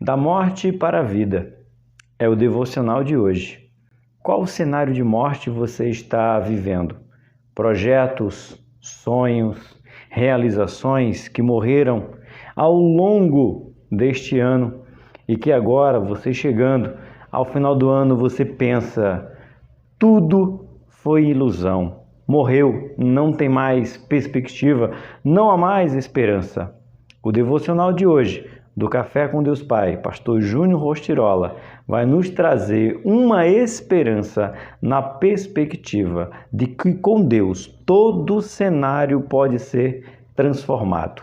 Da morte para a vida é o devocional de hoje. Qual cenário de morte você está vivendo? Projetos, sonhos, realizações que morreram ao longo deste ano e que agora, você chegando ao final do ano, você pensa: tudo foi ilusão, morreu, não tem mais perspectiva, não há mais esperança. O devocional de hoje, do Café com Deus Pai, pastor Júnior Rostirola, vai nos trazer uma esperança na perspectiva de que com Deus todo cenário pode ser transformado.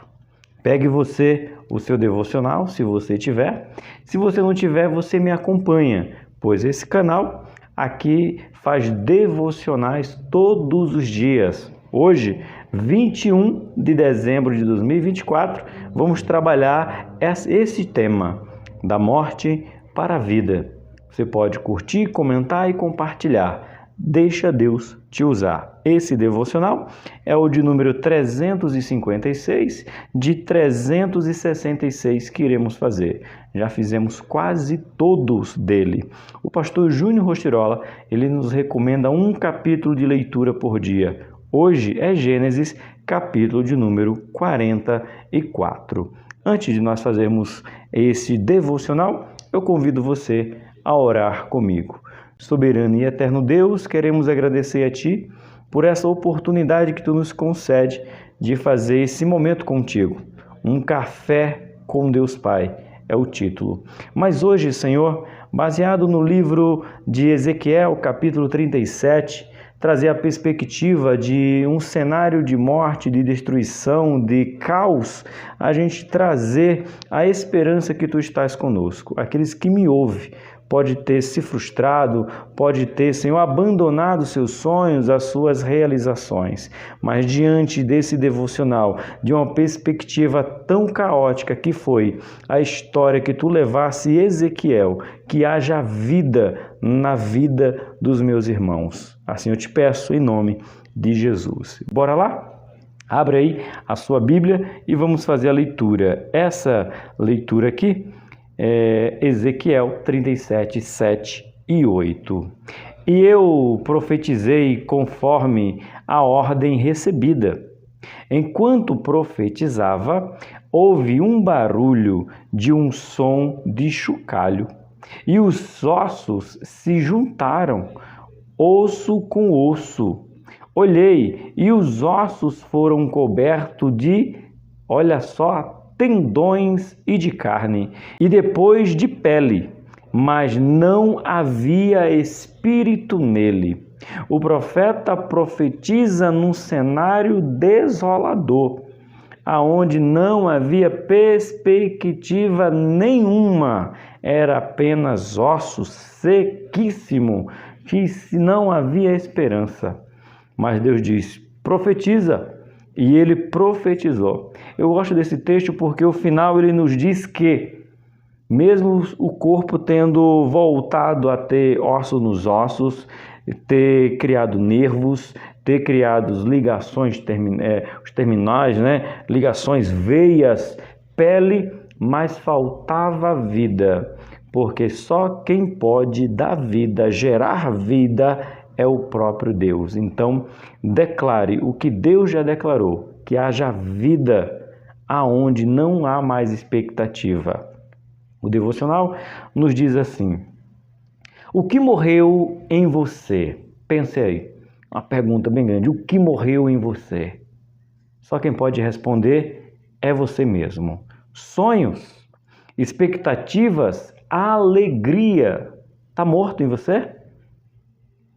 Pegue você o seu devocional, se você tiver. Se você não tiver, você me acompanha, pois esse canal aqui faz devocionais todos os dias. Hoje, 21 de dezembro de 2024, vamos trabalhar esse tema, da morte para a vida. Você pode curtir, comentar e compartilhar. Deixa Deus te usar. Esse devocional é o de número 356, de 366 que iremos fazer. Já fizemos quase todos dele. O pastor Júnior Rostirola, ele nos recomenda um capítulo de leitura por dia. Hoje é Gênesis, capítulo de número 44. Antes de nós fazermos esse devocional, eu convido você a orar comigo. Soberano e eterno Deus, queremos agradecer a Ti por essa oportunidade que Tu nos concede de fazer esse momento contigo. Um café com Deus Pai é o título. Mas hoje, Senhor, baseado no livro de Ezequiel, capítulo 37, trazer a perspectiva de um cenário de morte, de destruição, de caos, a gente trazer a esperança que Tu estás conosco. Aqueles que me ouvem pode ter se frustrado, pode ter, Senhor, abandonado seus sonhos, as suas realizações. Mas diante desse devocional, de uma perspectiva tão caótica que foi a história que Tu levasse Ezequiel, que haja vida na vida dos meus irmãos. Assim eu te peço em nome de Jesus. Bora lá? Abre aí a sua Bíblia e vamos fazer a leitura. Essa leitura aqui é Ezequiel 37, 7 e 8. E eu profetizei conforme a ordem recebida. Enquanto profetizava, houve um barulho de um som de chocalho, e os ossos se juntaram, osso com osso. Olhei, e os ossos foram cobertos de, olha só, tendões e de carne, e depois de pele, mas não havia espírito nele. O profeta profetiza num cenário desolador, aonde não havia perspectiva nenhuma, era apenas ossos sequíssimo, que não havia esperança. Mas Deus diz: profetiza. E ele profetizou. Eu gosto desse texto porque o final ele nos diz que, mesmo o corpo tendo voltado a ter ossos nos ossos, ter criado nervos, ter criado ligações os terminais, ligações, veias, pele, mas faltava vida, porque só quem pode dar vida, gerar vida, é o próprio Deus. Então, declare o que Deus já declarou, que haja vida aonde não há mais expectativa. O devocional nos diz assim: o que morreu em você? Pense aí, uma pergunta bem grande. O que morreu em você? Só quem pode responder é você mesmo. Sonhos, expectativas, alegria, está morto em você?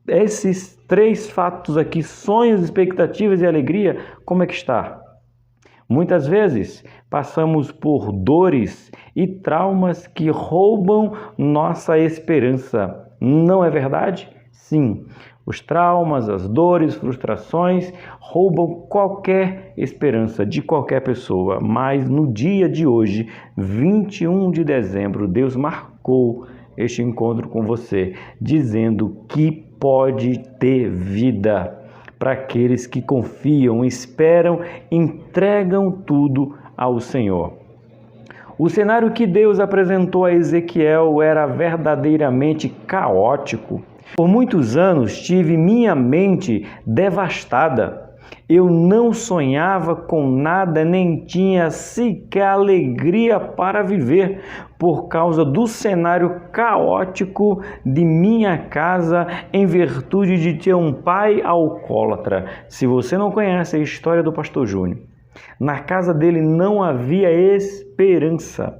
Esses três fatos aqui, sonhos, expectativas e alegria, como é que está? Muitas vezes passamos por dores e traumas que roubam nossa esperança. Não é verdade? Sim, os traumas, as dores, frustrações roubam qualquer esperança de qualquer pessoa. Mas no dia de hoje, 21 de dezembro, Deus marcou este encontro com você, dizendo que pode ter vida para aqueles que confiam, esperam, entregam tudo ao Senhor. O cenário que Deus apresentou a Ezequiel era verdadeiramente caótico. Por muitos anos tive minha mente devastada. Eu não sonhava com nada, nem tinha sequer alegria para viver por causa do cenário caótico de minha casa, em virtude de ter um pai alcoólatra. Se você não conhece a história do pastor Júnior, na casa dele não havia esperança,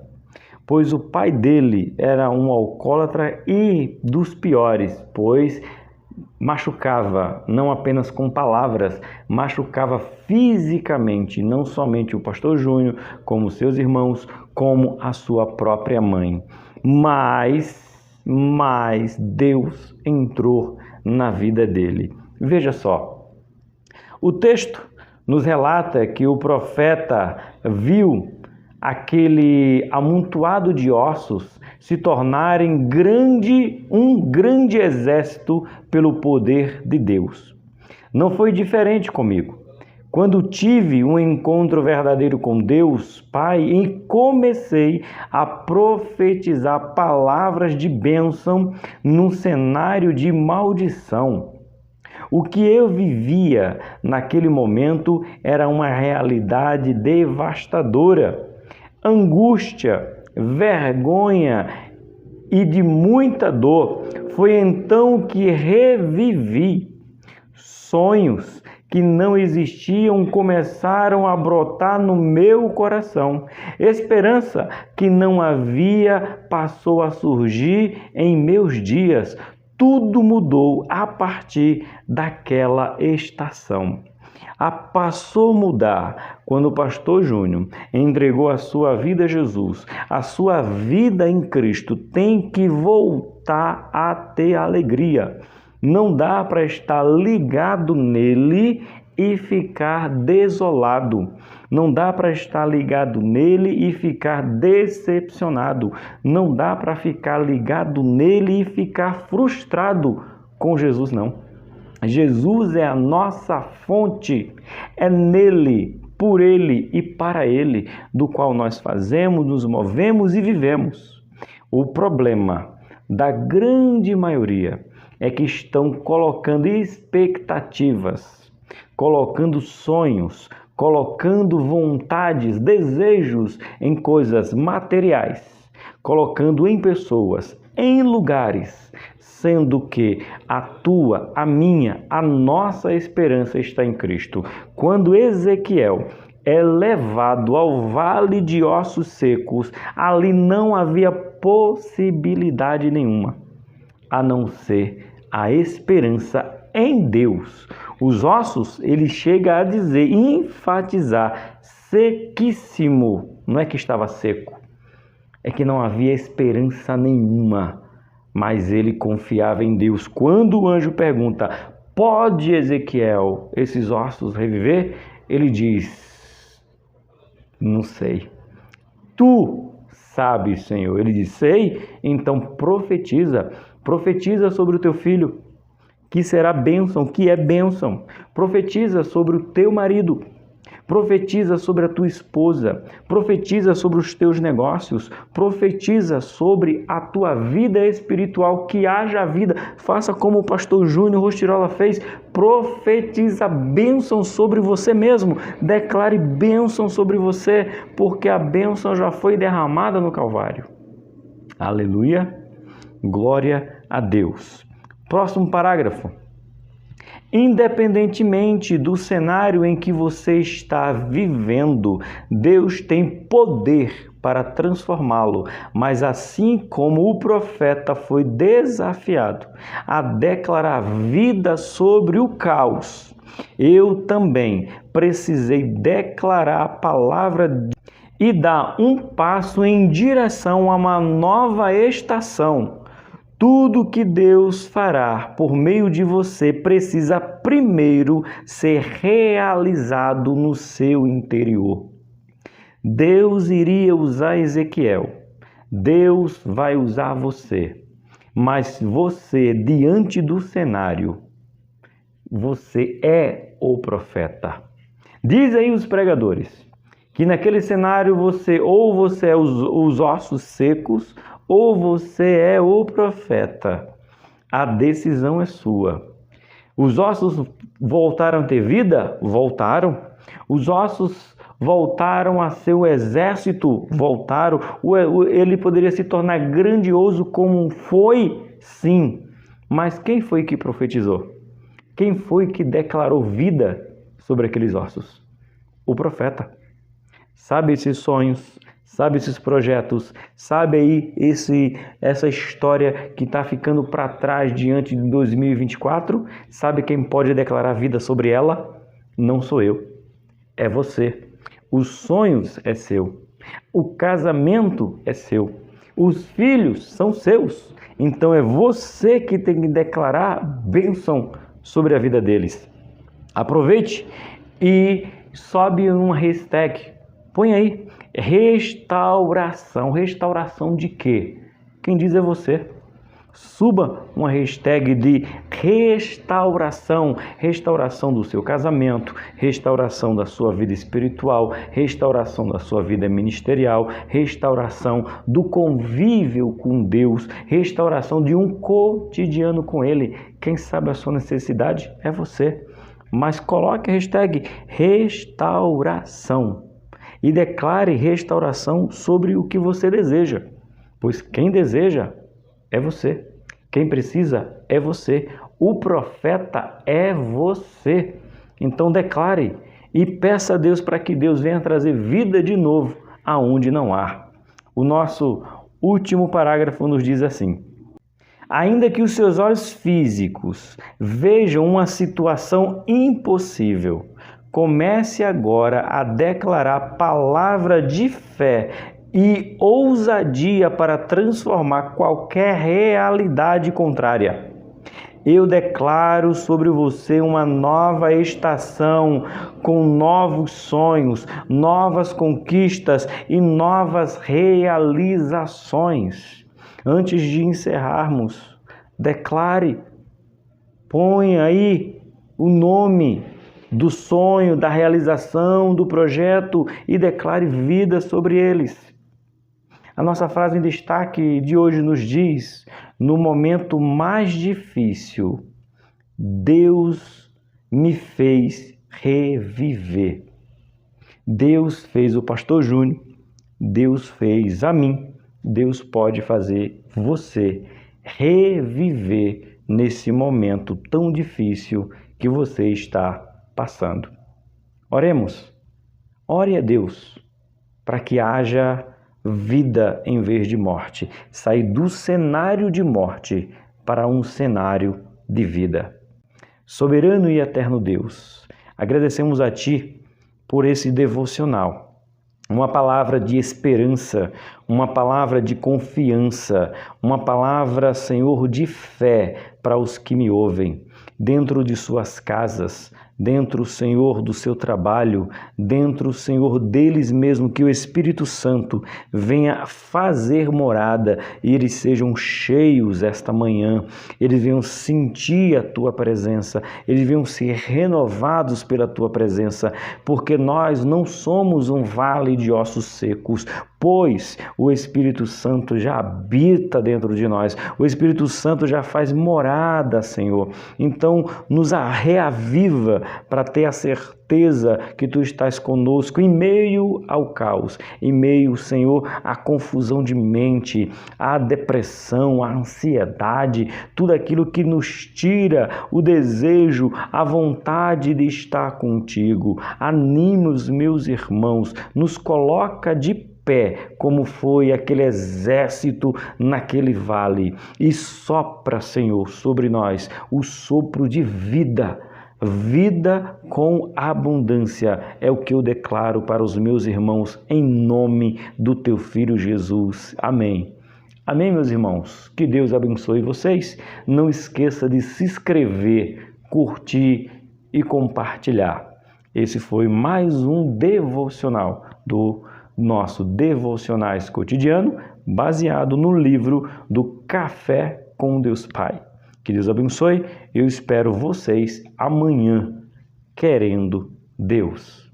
pois o pai dele era um alcoólatra e dos piores, pois machucava, não apenas com palavras, machucava fisicamente, não somente o pastor Júnior, como seus irmãos, como a sua própria mãe. Mas Deus entrou na vida dele. Veja só, o texto nos relata que o profeta viu aquele amontoado de ossos se tornarem um grande exército pelo poder de Deus. Não foi diferente comigo. Quando tive um encontro verdadeiro com Deus, Pai, e comecei a profetizar palavras de bênção num cenário de maldição. O que eu vivia naquele momento era uma realidade devastadora. Angústia, vergonha e de muita dor. Foi então que revivi. Sonhos que não existiam começaram a brotar no meu coração. Esperança que não havia passou a surgir em meus dias. Tudo mudou a partir daquela estação. Passou a mudar quando o pastor Júnior entregou a sua vida a Jesus. A sua vida em Cristo tem que voltar a ter alegria. Não dá para estar ligado nele e ficar desolado. Não dá para estar ligado nele e ficar decepcionado. Não dá para ficar ligado nele e ficar frustrado com Jesus, não. Jesus é a nossa fonte, é nele, por ele e para ele, do qual nós fazemos, nos movemos e vivemos. O problema da grande maioria é que estão colocando expectativas, colocando sonhos, colocando vontades, desejos em coisas materiais, colocando em pessoas, em lugares, sendo que a tua, a minha, a nossa esperança está em Cristo. Quando Ezequiel é levado ao vale de ossos secos, ali não havia possibilidade nenhuma, a não ser a esperança em Deus. Os ossos, ele chega a dizer, enfatizar, sequíssimo. Não é que estava seco, é que não havia esperança nenhuma. Mas ele confiava em Deus. Quando o anjo pergunta, pode Ezequiel esses ossos reviver? Ele diz, não sei. Tu sabes, Senhor. Ele diz, sei, então profetiza sobre o teu filho, que será bênção, que é bênção. Profetiza sobre o teu marido. Profetiza sobre a tua esposa, profetiza sobre os teus negócios, profetiza sobre a tua vida espiritual, que haja vida. Faça como o pastor Júnior Rostirola fez, profetiza bênção sobre você mesmo, declare bênção sobre você, porque a bênção já foi derramada no Calvário. Aleluia, glória a Deus. Próximo parágrafo. Independentemente do cenário em que você está vivendo, Deus tem poder para transformá-lo, mas assim como o profeta foi desafiado a declarar vida sobre o caos, eu também precisei declarar a palavra e dar um passo em direção a uma nova estação. Tudo que Deus fará por meio de você precisa primeiro ser realizado no seu interior. Deus iria usar Ezequiel. Deus vai usar você. Mas você, diante do cenário, você é o profeta. Diz aí os pregadores Que naquele cenário você é os ossos secos, ou você é o profeta. A decisão é sua. Os ossos voltaram a ter vida? Voltaram. Os ossos voltaram a ser o exército? Voltaram. Ele poderia se tornar grandioso como foi? Sim. Mas quem foi que profetizou? Quem foi que declarou vida sobre aqueles ossos? O profeta. Sabe esses sonhos, sabe esses projetos, sabe aí essa história que está ficando para trás diante de 2024? Sabe quem pode declarar vida sobre ela? Não sou eu, é você. Os sonhos é seu, o casamento é seu, os filhos são seus. Então é você que tem que declarar bênção sobre a vida deles. Aproveite e sobe uma hashtag. Põe aí, restauração. Restauração de quê? Quem diz é você. Suba uma hashtag de restauração. Restauração do seu casamento, restauração da sua vida espiritual, restauração da sua vida ministerial, restauração do convívio com Deus, restauração de um cotidiano com Ele. Quem sabe a sua necessidade é você. Mas coloque a hashtag restauração. E declare restauração sobre o que você deseja, pois quem deseja é você, quem precisa é você, o profeta é você. Então declare e peça a Deus para que Deus venha trazer vida de novo aonde não há. O nosso último parágrafo nos diz assim: ainda que os seus olhos físicos vejam uma situação impossível, comece agora a declarar palavra de fé e ousadia para transformar qualquer realidade contrária. Eu declaro sobre você uma nova estação com novos sonhos, novas conquistas e novas realizações. Antes de encerrarmos, declare, ponha aí o nome do sonho, da realização, do projeto e declare vida sobre eles. A nossa frase em destaque de hoje nos diz: no momento mais difícil, Deus me fez reviver. Deus fez o pastor Júnior, Deus fez a mim, Deus pode fazer você reviver nesse momento tão difícil que você está passando. Oremos. Ore a Deus para que haja vida em vez de morte. Sair do cenário de morte para um cenário de vida. Soberano e eterno Deus, agradecemos a Ti por esse devocional. Uma palavra de esperança, uma palavra de confiança, uma palavra, Senhor, de fé para os que me ouvem, dentro de suas casas, dentro, Senhor, do seu trabalho, dentro, Senhor, deles mesmo, que o Espírito Santo venha fazer morada e eles sejam cheios esta manhã, eles venham sentir a Tua presença, eles venham ser renovados pela Tua presença, porque nós não somos um vale de ossos secos, pois o Espírito Santo já habita dentro de nós, o Espírito Santo já faz morada, Senhor. Então, nos reaviva para ter a certeza que Tu estás conosco em meio ao caos, em meio, Senhor, à confusão de mente, à depressão, à ansiedade, tudo aquilo que nos tira o desejo, a vontade de estar contigo. Anima os meus irmãos, nos coloca de pé, como foi aquele exército naquele vale, e sopra, Senhor, sobre nós o sopro de vida. Vida com abundância é o que eu declaro para os meus irmãos em nome do Teu Filho Jesus. Amém. Amém, meus irmãos. Que Deus abençoe vocês. Não esqueça de se inscrever, curtir e compartilhar. Esse foi mais um devocional do nosso Devocionais Cotidiano, baseado no livro do Café com Deus Pai. Que Deus abençoe. Eu espero vocês amanhã, querendo Deus.